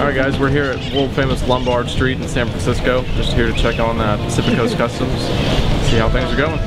Alright guys, we're here at world famous Lombard Street in San Francisco. Just here to check on Pacific Coast Customs, see how things are going.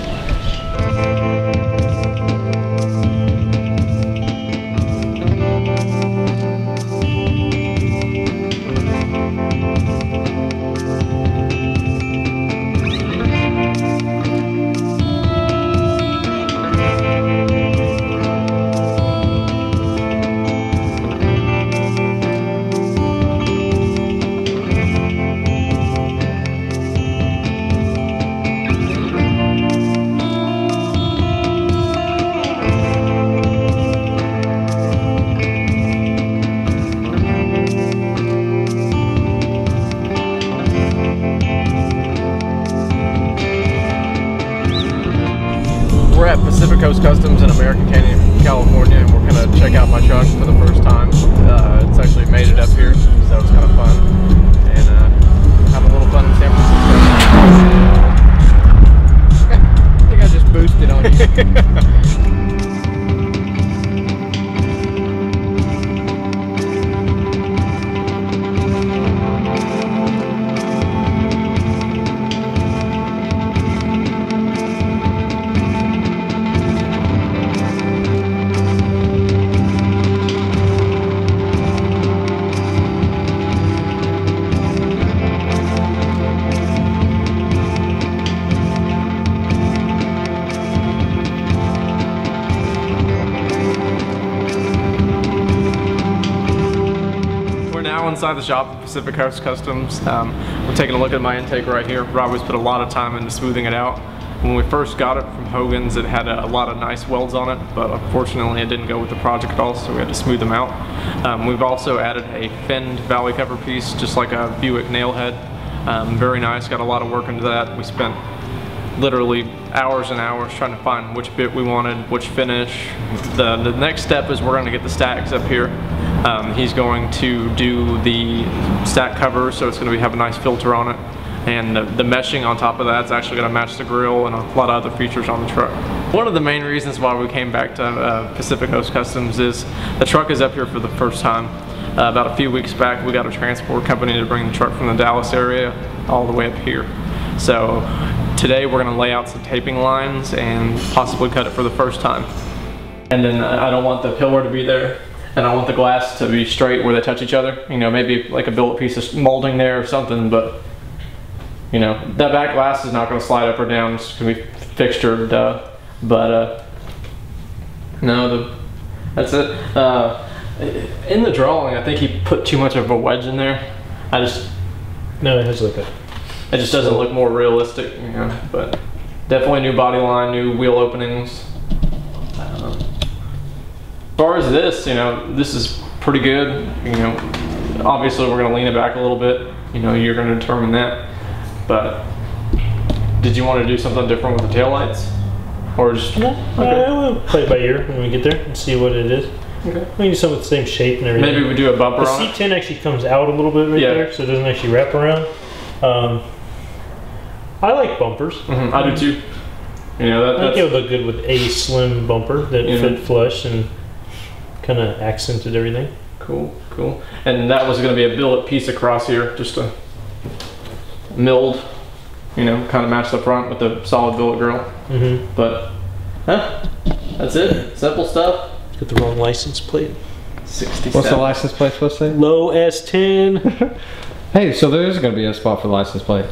We're at Pacific Coast Customs in American Canyon, California, and we're going to check out my truck for the first time. It's actually made it up here, so it's kind of fun. And have a little fun in San Francisco. I think I just boosted on you. Inside the shop at Pacific Coast Customs. We're taking a look at my intake right here. Robert's put a lot of time into smoothing it out. When we first got it from Hogan's, it had a lot of nice welds on it, but unfortunately it didn't go with the project at all, so we had to smooth them out. We've also added a finned valley cover piece, just like a Buick nail head. Very nice, got a lot of work into that. We spent literally hours and hours trying to find which bit we wanted, which finish. The next step is we're going to get the stacks up here. He's going to do the stack cover, so it's going to have a nice filter on it. And the meshing on top of that's actually going to match the grill and a lot of other features on the truck. One of the main reasons why we came back to Pacific Coast Customs is the truck is up here for the first time. About a few weeks back we got a transport company to bring the truck from the Dallas area all the way up here. So today we're going to lay out some taping lines and possibly cut it for the first time. And then I don't want the pillar to be there, and I want the glass to be straight where they touch each other. You know, maybe like a billet piece of molding there or something, but you know, that back glass is not going to slide up or down. It's going to be fixtured, but no, that's it. In the drawing, I think he put too much of a wedge in there. No, it has like a. It just doesn't look more realistic, you know. But definitely new body line, new wheel openings. As far as this, you know, this is pretty good. You know, obviously we're going to lean it back a little bit. You know, you're going to determine that. But did you want to do something different with the taillights? Or just... No, okay. We'll play it by ear when we get there and see what it is. Okay. We can do something with the same shape and everything. Maybe we do a bumper on it. The C10 actually comes out a little bit right there, so it doesn't actually wrap around. I like bumpers. I do too. You know, I think it would look good with a slim bumper that fit flush and kind of accented everything. Cool, cool. And that was going to be a billet piece across here, just a milled, you know, kind of match the front with the solid billet grill. But that's it. Simple stuff. Got the wrong license plate. 67. What's the license plate supposed to say? Low S10. Hey, so there is going to be a spot for the license plate.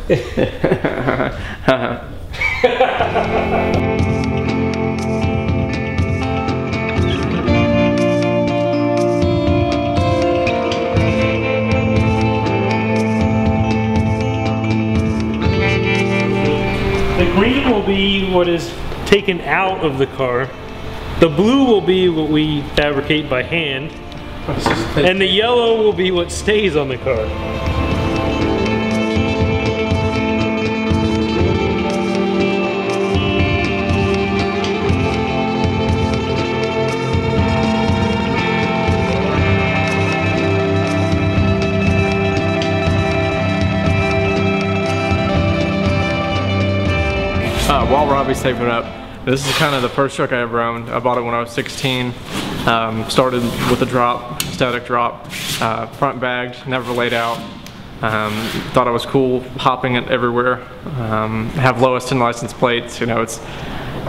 The green will be what is taken out of the car. The blue will be what we fabricate by hand. And the yellow will be what stays on the car. While Robbie's taping it up, This is kind of the first truck I ever owned. I bought it when I was 16. Started with a drop, static drop, front bagged, never laid out. Thought it was cool, hopping it everywhere. Have lowest in license plates. You know, it's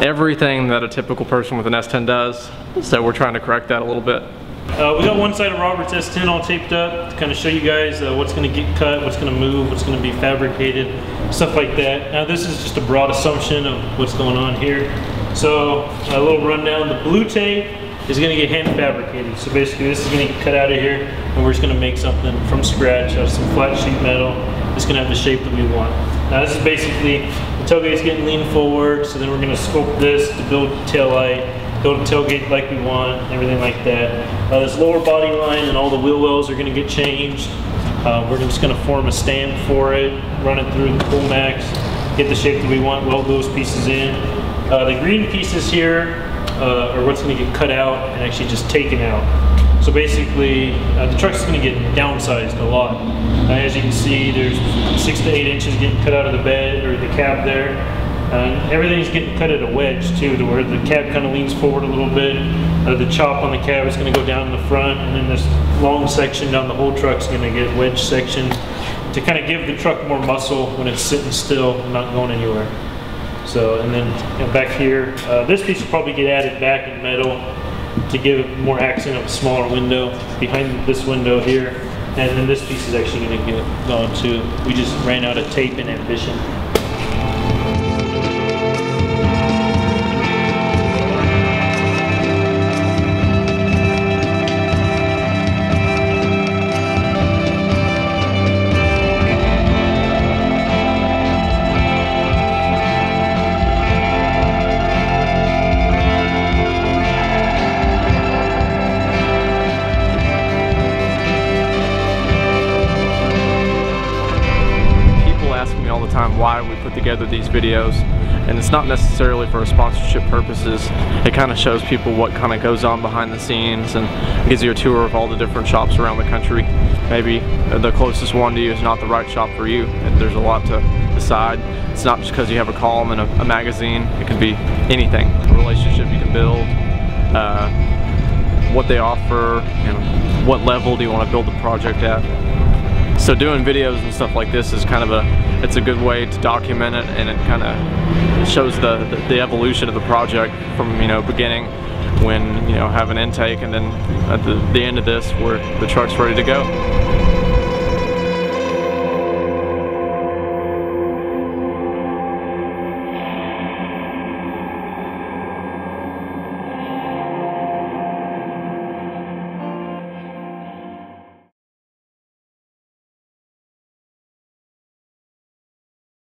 everything that a typical person with an S10 does. So we're trying to correct that a little bit. We got one side of Robert's S10 all taped up to kind of show you guys what's going to get cut, what's going to move, what's going to be fabricated, stuff like that. Now this is just a broad assumption of what's going on here. So a little rundown, the blue tape is going to get hand fabricated. So basically this is going to get cut out of here and we're just going to make something from scratch out of some flat sheet metal. It's going to have the shape that we want. Now this is basically, the tailgate's getting leaned forward, so then we're going to sculpt this to build the tail light, build a tailgate like we want, everything like that. This lower body line and all the wheel wells are going to get changed. We're just going to form a stamp for it, run it through the pull max, get the shape that we want, weld those pieces in. The green pieces here are what's going to get cut out and actually just taken out. So basically, the truck's going to get downsized a lot. As you can see, there's 6 to 8 inches getting cut out of the bed or the cab there. Everything's getting cut at a wedge too, to where the cab kind of leans forward a little bit. The chop on the cab is going to go down in the front, and then this long section down the whole truck's going to get wedge section to kind of give the truck more muscle when it's sitting still and not going anywhere. So, and then back here, this piece will probably get added back in metal to give it more accent of a smaller window behind this window here. And then this piece is actually going to get gone too. We just ran out of tape in Ambition. Why we put together these videos, and it's not necessarily for sponsorship purposes. It kind of shows people what kind of goes on behind the scenes and gives you a tour of all the different shops around the country. Maybe the closest one to you is not the right shop for you, and there's a lot to decide. It's not just because you have a column in a magazine. It can be anything, a relationship you can build, what they offer, you know, what level do you want to build the project at. So doing videos and stuff like this is kind of it's a good way to document it, and it kind of shows the evolution of the project from, you know, beginning when, you know, have an intake, and then at the end of this where the truck's ready to go.